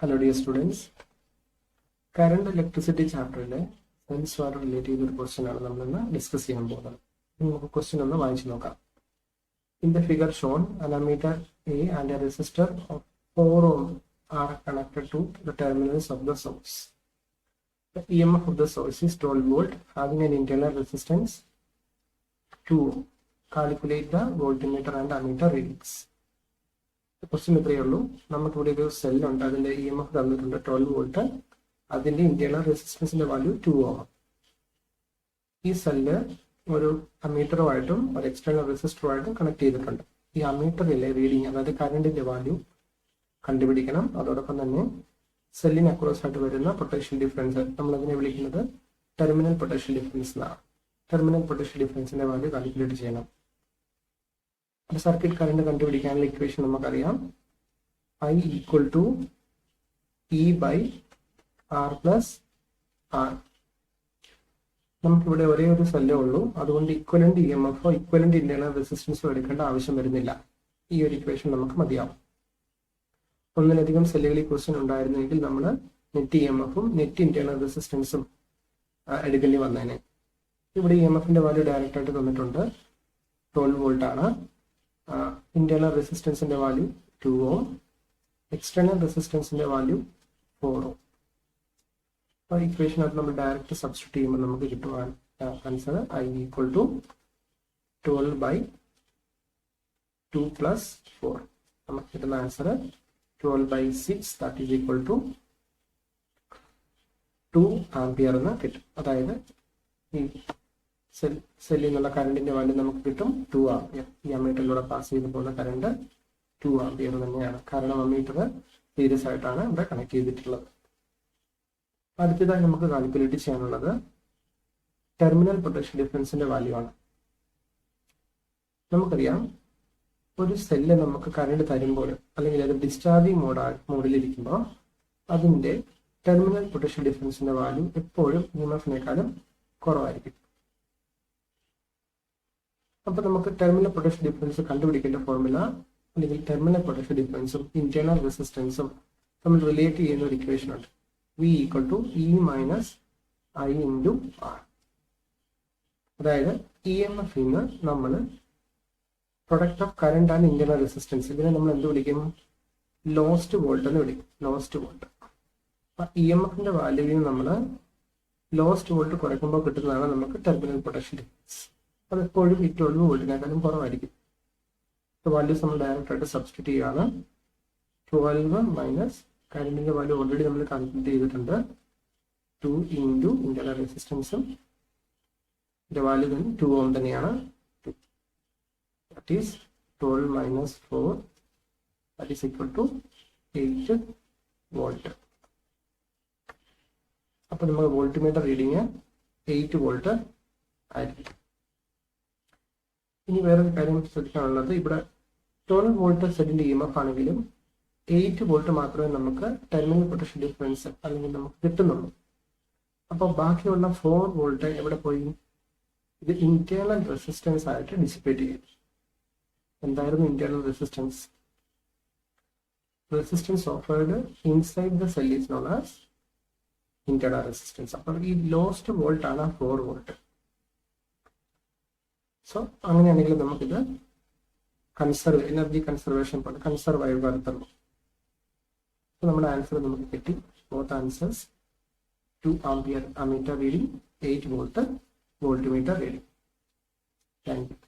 Hello dear students. Current electricity chapter sense what relate ചെയ്തൊരു question ആണ് നമ്മളിന്ന് discuss ചെയ്യാൻ പോകുന്നത്. നമുക്ക് ക്വസ്റ്റ്യൻ ഒന്ന് വായിച്ചു നോക്കാം. In the figure shown, an ammeter A and a resistor of 4 ohm are connected to the terminals of the source. The EMF of the source is 12 volt having an internal resistance 2 ohm. Calculate the voltmeter and ammeter readings. Question ഇത്രയേ ഉള്ളൂ. നമുക്കിവിടെ ഒരു സെല്ലുണ്ട്, അതിന്റെ E M F തന്നിട്ടുണ്ട് 12 volt, അതിന്റെ internal റെസിസ്റ്റൻസിന്റെ value 2 ഓം. ഈ cell ഒരു അമ്മീറ്ററുമായിട്ടും ഒരു എക്സ്റ്റേണൽ റെസിസ്റ്ററുമായിട്ടും കണക്ട് ചെയ്തിട്ടുണ്ട്. ഈ അമ്മീറ്ററിലെ റീഡിങ്, അതായത് കറണ്ടിന്റെ വാല്യൂ കണ്ടുപിടിക്കണം. അതോടൊപ്പം തന്നെ സെല്ലിന് അക്രോസ് ആയിട്ട് വരുന്ന പൊട്ടൻഷ്യൽ ഡിഫറൻസ്, നമ്മളതിനെ വിളിക്കുന്നത് ടെർമിനൽ പൊട്ടൻഷ്യൽ ഡിഫറൻസ് എന്നാണ്. ടെർമിനൽ പൊട്ടൻഷ്യൽ ഡിഫറൻസിന്റെ വാല്യൂ കാൽക്കുലേറ്റ് ചെയ്യണം. സർക്യൂട്ട് കറണ്ട് കണ്ടുപിടിക്കാനുള്ള ഇക്വേഷൻ നമുക്കറിയാം. I equal to E by R plus R. നമുക്കിവിടെ ഒരേ ഒരു സെല്ലേ ഉള്ളൂ, അതുകൊണ്ട് ഇക്വലന്റ് ഇ എം എഫോ ഇക്വലന്റ് ഇന്റേണൽ റെസിസ്റ്റൻസോ എടുക്കേണ്ട ആവശ്യം വരുന്നില്ല. ഈ ഒരു ഇക്വേഷൻ നമുക്ക് മതിയാവും. ഒന്നിലധികം സെല്ലുകളിൽ ക്വസ്റ്റ്യൻ ഉണ്ടായിരുന്നെങ്കിൽ നമ്മൾ നെറ്റ് ഇ എം എഫും നെറ്റ് ഇന്റേണൽ റെസിസ്റ്റൻസും എടുക്കേണ്ടി വന്നേനെ. ഇവിടെ ഇ എം എഫിന്റെ വാല്യൂ ഡയറക്റ്റ് ആയിട്ട് തന്നിട്ടുണ്ട്, 12 വോൾട്ട് ആണ്. ഇന്റേണൽ റെസിസ്റ്റൻസിന്റെ വാല്യൂ 2 ഓം, എക്സ്റ്റേണൽ റെസിസ്റ്റൻസിന്റെ വാല്യൂ 4 ഓം. അപ്പോൾ ഇക്വേഷനകത്ത് നമ്മൾ ഡയറക്റ്റ് സബ്സ്റ്റിറ്റ്യൂട്ട് ചെയ്യുമ്പോൾ നമുക്ക് കിട്ടുക answer I equal to 12 by 2 plus 4. നമുക്ക് കിട്ടുന്ന answer 12 by 6, that is equal to 2 ampere എന്ന് കിട്ടും. അതായത് ഈ സെല്ലിൽ നിന്നുള്ള കറണ്ടിന്റെ വാല്യൂ നമുക്ക് കിട്ടും 2 ആംപിയർ. ഈ അമ്മീറ്ററിലൂടെ പാസ് ചെയ്ത് പോകുന്ന കറണ്ട് 2 ആംപിയർ തന്നെയാണ്, കാരണം അമ്മീറ്റർ സീരീസ് ആയിട്ടാണ് ഇവിടെ കണക്ട് ചെയ്തിട്ടുള്ളത്. അടുത്തതായി നമുക്ക് കാൽക്കുലേറ്റ് ചെയ്യാനുള്ളത് ടെർമിനൽ പൊട്ടൻഷ്യൽ ഡിഫറൻസിന്റെ വാല്യൂ ആണ്. നമുക്കറിയാം, ഒരു സെല്ല് നമുക്ക് കറണ്ട് തരുമ്പോൾ അല്ലെങ്കിൽ അത് ഡിസ്ചാർജിങ് മോഡിലിരിക്കുമ്പോൾ അതിന്റെ ടെർമിനൽ പൊട്ടൻഷ്യൽ ഡിഫറൻസിന്റെ വാല്യൂ എപ്പോഴും ഇ എം എഫിനേക്കാളും കുറവായിരിക്കും. അപ്പൊ നമുക്ക് ടെർമിനൽ പൊട്ടൻഷ്യൽ ഡിഫറൻസ് കണ്ടുപിടിക്കേണ്ട ഫോർമുല, അല്ലെങ്കിൽ ടെർമിനൽ പൊട്ടൻഷ്യൽ ഡിഫറൻസും ഇന്റേണൽ റെസിസ്റ്റൻസും നമ്മൾ റിലേറ്റ് ചെയ്യുന്ന ഒരു ഇക്വേഷൻ ഉണ്ട്. V equal to E minus I into R. അതായത് ഇ എം എഫിന്ന് നമ്മൾ product of current and internal resistance, ഇതിനെ നമ്മൾ എന്ത് വിളിക്കും? ലോസ്റ്റ് വോൾട്ട് എന്ന് വിളിക്കും. Lost volt. അപ്പൊ ഇ എം എഫിന്റെ വാല്യൂവിൽ നമ്മൾ ലോസ്റ്റ് വോൾട്ട് കുറയ്ക്കുമ്പോൾ കിട്ടുന്നതാണ് നമുക്ക് ടെർമിനൽ പൊട്ടൻഷ്യൽ ഡിഫറൻസ്. അതെപ്പോഴും ഈ 12 വോൾട്ടിനേക്കാളും കുറവായിരിക്കും. വാല്യൂസ് നമ്മൾ ഡയറക്റ്റ് ആയിട്ട് സബ്സ്റ്റിറ്റ്യൂട്ട് ചെയ്യുകയാണ്. 12 മൈനസ് കറണ്ടിന്റെ വാല്യൂ ഓൾറെഡി നമ്മൾ കാൽക്കുലേറ്റ് ചെയ്തിട്ടുണ്ട്, 2 ഇൻറ്റു ഇന്റേണൽ റെസിസ്റ്റൻസും വാല്യൂ തന്നെ 2 ഓം തന്നെയാണ്. That is 12 minus 4, that is equal to 8 volt. അപ്പൊ നമ്മൾ വോൾട്ട്മീറ്റർ റീഡിങ് 8 വോൾട്ട് ആയിരിക്കും. ഇനി വേറൊരു കാര്യം ശ്രദ്ധിക്കാനുള്ളത്, ഇവിടെ 12 വോൾട്ട് സെല്ലിന്റെ ഇ എം എഫ് ആണെങ്കിലും 8 വോൾട്ട് മാത്രമേ നമുക്ക് ടെർമിനൽ പൊട്ടൻഷ്യൽ ഡിഫറൻസ് അല്ലെങ്കിൽ നമുക്ക് കിട്ടുന്നുള്ളൂ. അപ്പോൾ ബാക്കിയുള്ള 4 വോൾട്ട് എവിടെ പോയി? ഇത് ഇന്റേണൽ റെസിസ്റ്റൻസ് ആയിട്ട് ഡിസിപ്പേറ്റ് ചെയ്യും. എന്തായിരുന്നു internal resistance? Resistance offered inside the cell is known as internal resistance. അപ്പോൾ ഈ ലോസ്റ്റ് വോൾട്ട് ആണ് 4 വോൾട്ട്. സോ അങ്ങനെയാണെങ്കിൽ നമുക്കിത് എനർജി കൺസർവേഷൻ പോലെ കൺസർവ് ആയി വരത്തുള്ളൂ. അപ്പോൾ നമ്മുടെ ആൻസർ നമുക്ക് കിട്ടി. Both answers 2 ampere ammeter reading, 8 volt voltmeter reading. Thank you.